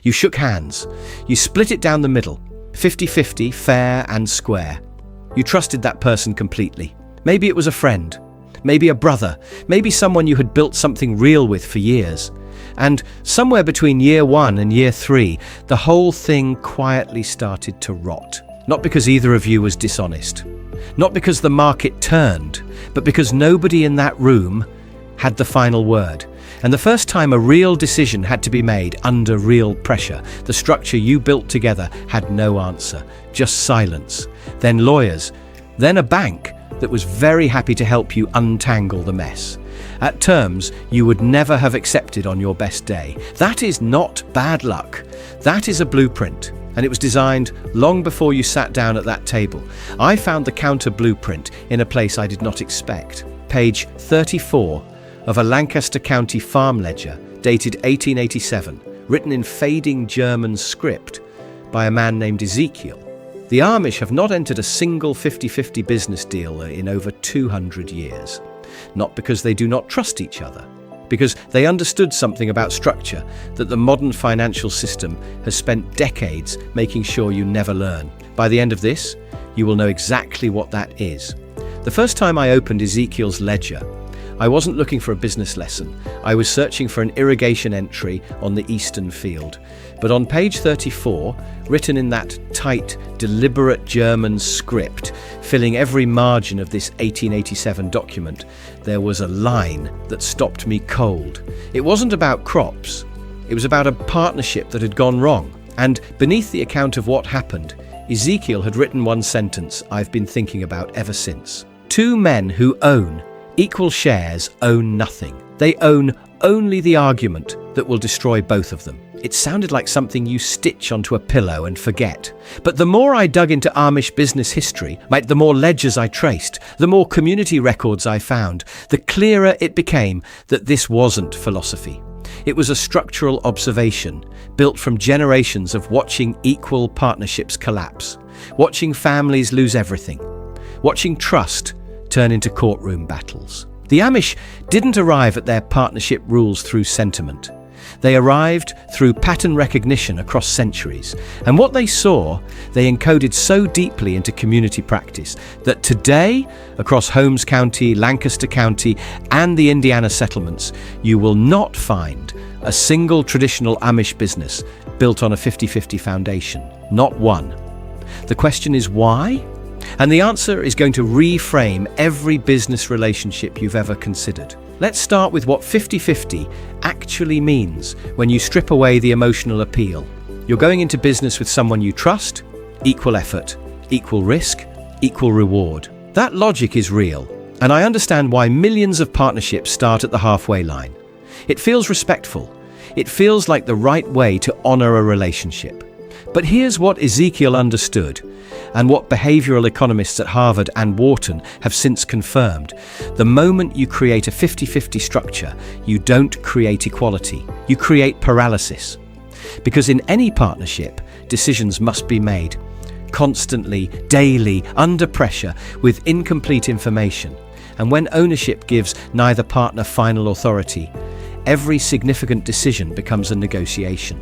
You shook hands. You split it down the middle, 50-50, fair and square. You trusted that person completely. Maybe it was a friend, maybe a brother, maybe someone you had built something real with for years. And somewhere between year 1 and year 3, the whole thing quietly started to rot. Not because either of you was dishonest, not because the market turned, but because nobody in that room had the final word. And the first time a real decision had to be made under real pressure, the structure you built together had no answer, just silence. Then lawyers, then a bank that was very happy to help you untangle the mess at terms you would never have accepted on your best day. That is not bad luck. That is a blueprint, and it was designed long before you sat down at that table. I found the counter blueprint in a place I did not expect. Page 34 of a Lancaster County farm ledger dated 1887, written in fading German script by a man named Ezekiel. The Amish have not entered a single 50-50 business deal in over 200 years. Not because they do not trust each other, because they understood something about structure that the modern financial system has spent decades making sure you never learn. By the end of this, you will know exactly what that is. The first time I opened Ezekiel's ledger, I wasn't looking for a business lesson. I was searching for an irrigation entry on the eastern field. But on page 34, written in that tight, deliberate German script, filling every margin of this 1887 document, there was a line that stopped me cold. It wasn't about crops. It was about a partnership that had gone wrong. And beneath the account of what happened, Ezekiel had written one sentence I've been thinking about ever since. 2 men who own equal shares own nothing. They own only the argument that will destroy both of them. It sounded like something you stitch onto a pillow and forget. But the more I dug into Amish business history, the more ledgers I traced, the more community records I found, the clearer it became that this wasn't philosophy. It was a structural observation built from generations of watching equal partnerships collapse, watching families lose everything, watching trust turn into courtroom battles. The Amish didn't arrive at their partnership rules through sentiment. They arrived through pattern recognition across centuries. And what they saw, they encoded so deeply into community practice that today, across Holmes County, Lancaster County, and the Indiana settlements, you will not find a single traditional Amish business built on a 50-50 foundation. Not one. The question is why? And the answer is going to reframe every business relationship you've ever considered. Let's start with what 50-50 actually means when you strip away the emotional appeal. You're going into business with someone you trust, equal effort, equal risk, equal reward. That logic is real, and I understand why millions of partnerships start at the halfway line. It feels respectful. It feels like the right way to honor a relationship. But here's what Ezekiel understood, and what behavioral economists at Harvard and Wharton have since confirmed. The moment you create a 50-50 structure, you don't create equality, you create paralysis. Because in any partnership, decisions must be made constantly, daily, under pressure, with incomplete information. And when ownership gives neither partner final authority, every significant decision becomes a negotiation.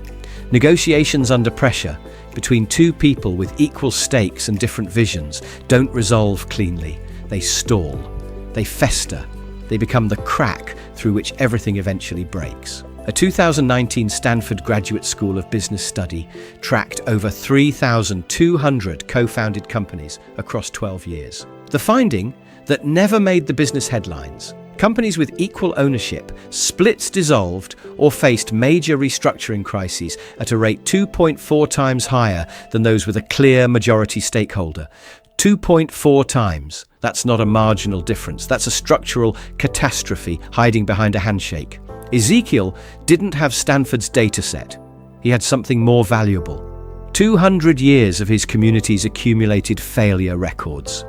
Negotiations under pressure between 2 people with equal stakes and different visions don't resolve cleanly. They stall, they fester, they become the crack through which everything eventually breaks. A 2019 Stanford Graduate School of Business Study tracked over 3,200 co-founded companies across 12 years. The finding that never made the business headlines: companies with equal ownership, splits dissolved, or faced major restructuring crises at a rate 2.4 times higher than those with a clear majority stakeholder. 2.4 times. That's not a marginal difference. That's a structural catastrophe hiding behind a handshake. Ezekiel didn't have Stanford's data set. He had something more valuable. 200 years of his community's accumulated failure records.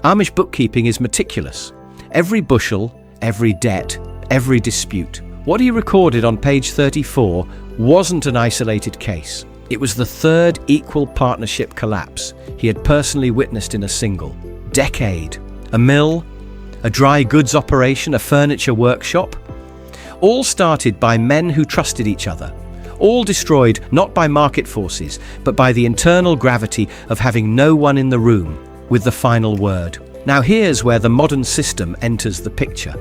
Amish bookkeeping is meticulous. Every bushel, every debt, every dispute. What he recorded on page 34 wasn't an isolated case. It was the third equal partnership collapse he had personally witnessed in a single decade. A mill, a dry goods operation, a furniture workshop. All started by men who trusted each other. all destroyed not by market forces, but by the internal gravity of having no one in the room with the final word. Now here's where the modern system enters the picture.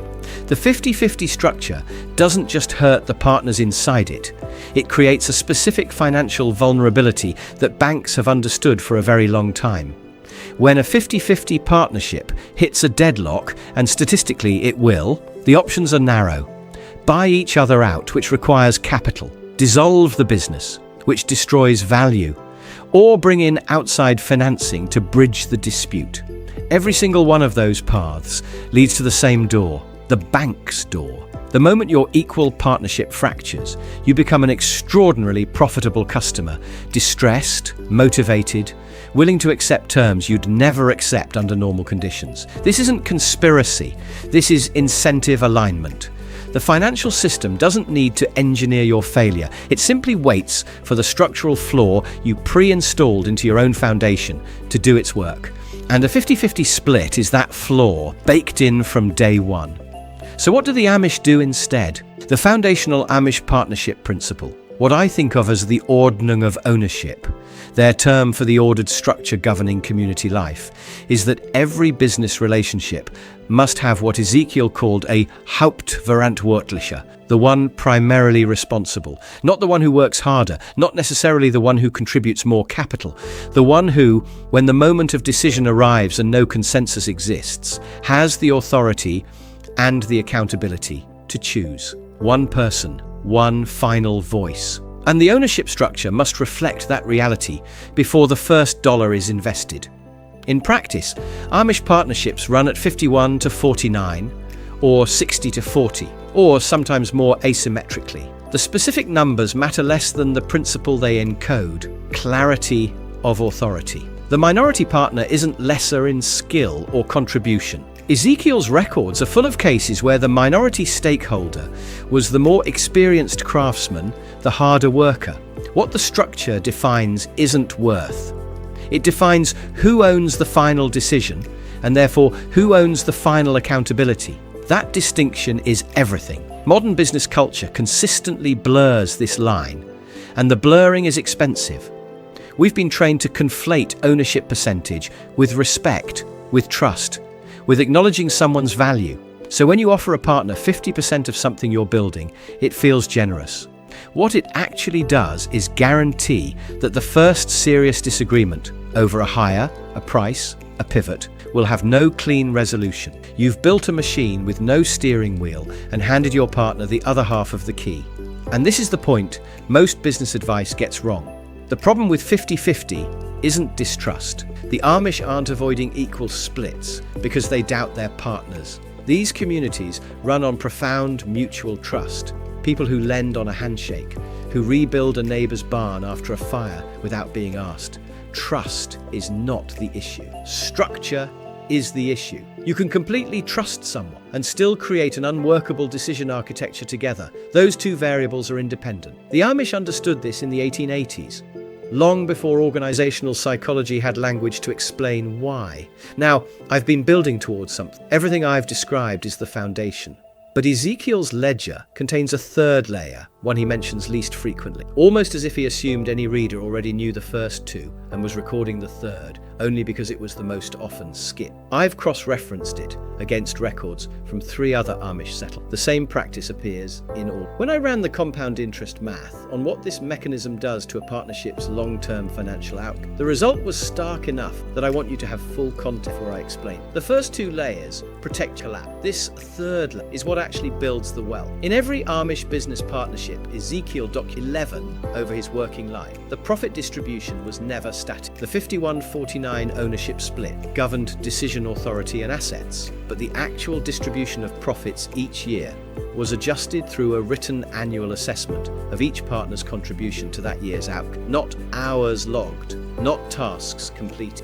The 50-50 structure doesn't just hurt the partners inside it, it creates a specific financial vulnerability that banks have understood for a very long time. When a 50-50 partnership hits a deadlock, and statistically it will, the options are narrow. Buy each other out, which requires capital, dissolve the business, which destroys value, or bring in outside financing to bridge the dispute. Every single one of those paths leads to the same door, the bank's door. The moment your equal partnership fractures, you become an extraordinarily profitable customer, distressed, motivated, willing to accept terms you'd never accept under normal conditions. This isn't conspiracy, this is incentive alignment. The financial system doesn't need to engineer your failure, it simply waits for the structural flaw you pre-installed into your own foundation to do its work. And a 50-50 split is that flaw baked in from day one. So what do the Amish do instead? The foundational Amish partnership principle, what I think of as the Ordnung of ownership, their term for the ordered structure governing community life, is that every business relationship must have what Ezekiel called a Hauptverantwortlicher, the one primarily responsible, not the one who works harder, not necessarily the one who contributes more capital, the one who, when the moment of decision arrives and no consensus exists, has the authority and the accountability to choose. One person, one final voice. And the ownership structure must reflect that reality before the first dollar is invested. In practice, Amish partnerships run at 51-49 or 60-40, or sometimes more asymmetrically. The specific numbers matter less than the principle they encode, clarity of authority. The minority partner isn't lesser in skill or contribution. Ezekiel's records are full of cases where the minority stakeholder was the more experienced craftsman, the harder worker. What the structure defines isn't worth. It defines who owns the final decision, and therefore who owns the final accountability. That distinction is everything. Modern business culture consistently blurs this line, and the blurring is expensive. We've been trained to conflate ownership percentage with respect, with trust, with acknowledging someone's value. So when you offer a partner 50% of something you're building, it feels generous. What it actually does is guarantee that the first serious disagreement over a hire, a price, a pivot will have no clean resolution. You've built a machine with no steering wheel and handed your partner the other half of the key. And this is the point most business advice gets wrong. The problem with 50-50 isn't distrust. The Amish aren't avoiding equal splits because they doubt their partners. These communities run on profound mutual trust. People who lend on a handshake, who rebuild a neighbor's barn after a fire without being asked. Trust is not the issue. Structure is the issue. You can completely trust someone and still create an unworkable decision architecture together. Those two variables are independent. The Amish understood this in the 1880s. Long before organizational psychology had language to explain why. Now, I've been building towards something. Everything I've described is the foundation. But Ezekiel's ledger contains a third layer, one he mentions least frequently, almost as if he assumed any reader already knew the first two and was recording the third, only because it was the most often skipped. I've cross-referenced it against records from 3 other Amish settlements. The same practice appears in all. When I ran the compound interest math on what this mechanism does to a partnership's long-term financial outcome, the result was stark enough that I want you to have full context before I explain. The first 2 layers protect collapse. This third layer is what actually builds the wealth. In every Amish business partnership, Ezekiel documented 11 over his working life. The profit distribution was never static. The 51-49 ownership split governed decision authority and assets, but the actual distribution of profits each year was adjusted through a written annual assessment of each partner's contribution to that year's outcome. Not hours logged, not tasks complete.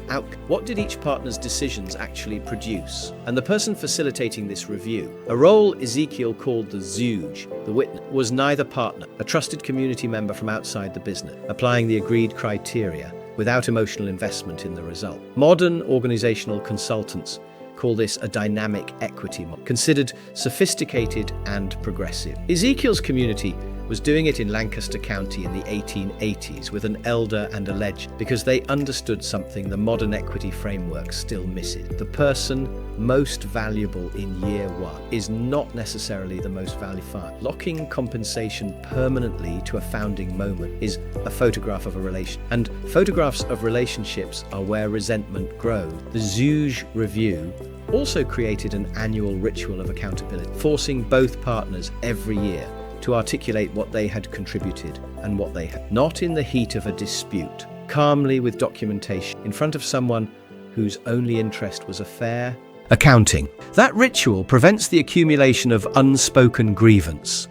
What did each partner's decisions actually produce? And the person facilitating this review, a role Ezekiel called the Zeuge, the witness, was neither partner, a trusted community member from outside the business, applying the agreed criteria without emotional investment in the result. Modern organizational consultants call this a dynamic equity model, considered sophisticated and progressive. Ezekiel's community was doing it in Lancaster County in the 1880s with an elder and a ledger, because they understood something the modern equity framework still misses. The person most valuable in year one is not necessarily the most valuable. Locking compensation permanently to a founding moment is a photograph of a relation, and photographs of relationships are where resentment grows. The Zeuge Review also created an annual ritual of accountability, forcing both partners every year to articulate what they had contributed and what they had not, in the heat of a dispute, calmly with documentation, in front of someone whose only interest was a fair accounting. That ritual prevents the accumulation of unspoken grievance,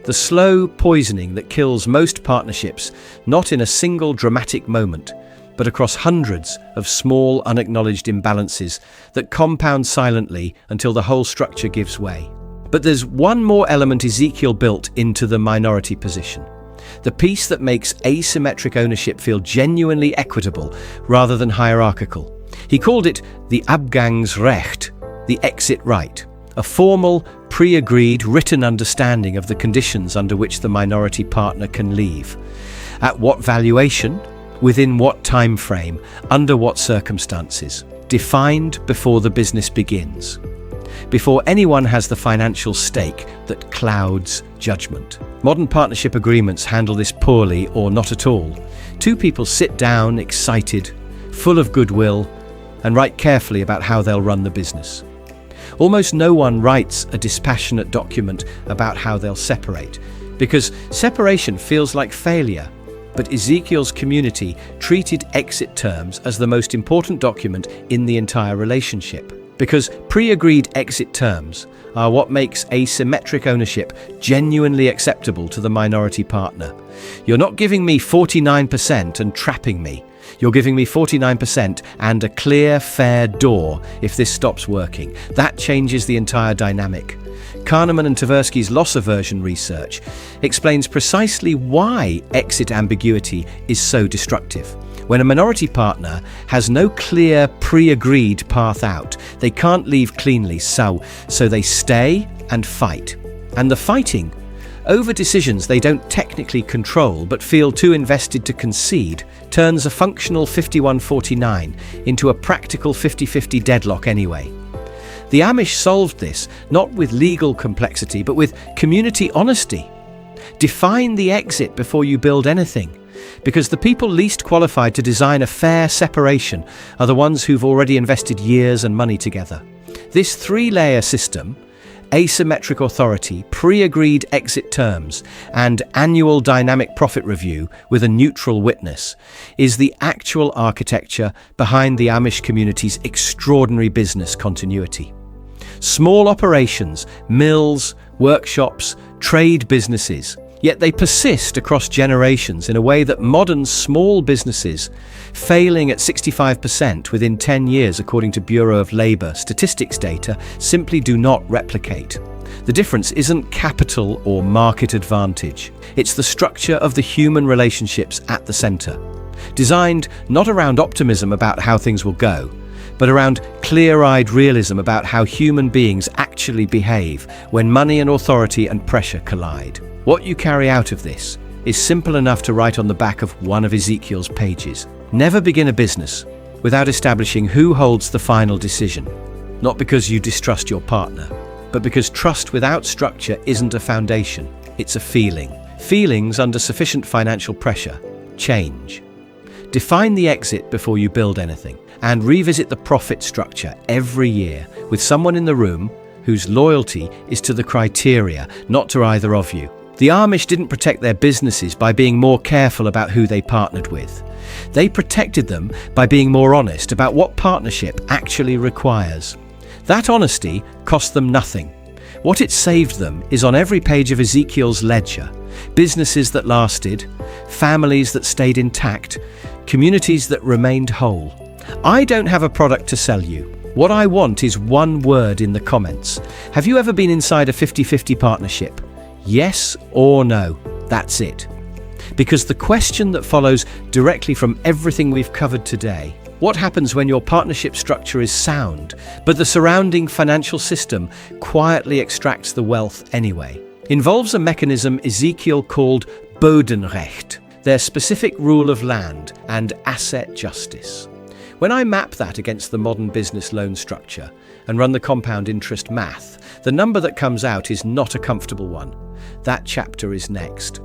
the slow poisoning that kills most partnerships, not in a single dramatic moment, but across hundreds of small, unacknowledged imbalances that compound silently until the whole structure gives way. But there's one more element Ezekiel built into the minority position, the piece that makes asymmetric ownership feel genuinely equitable rather than hierarchical. He called it the Abgangsrecht, the exit right, a formal, pre-agreed, written understanding of the conditions under which the minority partner can leave. At what valuation? Within what time frame? Under what circumstances? Defined before the business begins, before anyone has the financial stake that clouds judgment. Modern partnership agreements handle this poorly or not at all. Two people sit down, excited, full of goodwill, and write carefully about how they'll run the business. Almost no one writes a dispassionate document about how they'll separate, because separation feels like failure. But Ezekiel's community treated exit terms as the most important document in the entire relationship, because pre-agreed exit terms are what makes asymmetric ownership genuinely acceptable to the minority partner. You're not giving me 49% and trapping me. You're giving me 49% and a clear, fair door if this stops working. That changes the entire dynamic. Kahneman and Tversky's loss aversion research explains precisely why exit ambiguity is so destructive. When a minority partner has no clear, pre-agreed path out, they can't leave cleanly, so they stay and fight. And the fighting over decisions they don't technically control but feel too invested to concede turns a functional 51-49 into a practical 50-50 deadlock anyway. The Amish solved this not with legal complexity but with community honesty. Define the exit before you build anything, because the people least qualified to design a fair separation are the ones who've already invested years and money together. This three-layer system, asymmetric authority, pre-agreed exit terms, and annual dynamic profit review with a neutral witness, is the actual architecture behind the Amish community's extraordinary business continuity. Small operations, mills, workshops, trade businesses, yet they persist across generations in a way that modern small businesses, failing at 65% within 10 years according to Bureau of Labor statistics data, simply do not replicate. The difference isn't capital or market advantage. It's the structure of the human relationships at the center, designed not around optimism about how things will go, but around clear-eyed realism about how human beings actually behave when money and authority and pressure collide. What you carry out of this is simple enough to write on the back of one of Ezekiel's pages. Never begin a business without establishing who holds the final decision, not because you distrust your partner, but because trust without structure isn't a foundation, it's a feeling. Feelings under sufficient financial pressure change. Define the exit before you build anything, and revisit the profit structure every year with someone in the room whose loyalty is to the criteria, not to either of you. The Amish didn't protect their businesses by being more careful about who they partnered with. They protected them by being more honest about what partnership actually requires. That honesty cost them nothing. What it saved them is on every page of Ezekiel's ledger: businesses that lasted, families that stayed intact, communities that remained whole. I don't have a product to sell you. What I want is one word in the comments. Have you ever been inside a 50-50 partnership? Yes or no? That's it. Because the question that follows directly from everything we've covered today: what happens when your partnership structure is sound, but the surrounding financial system quietly extracts the wealth anyway? involves a mechanism Ezekiel called Bodenrecht, their specific rule of land and asset justice. When I map that against the modern business loan structure and run the compound interest math, the number that comes out is not a comfortable one. That chapter is next.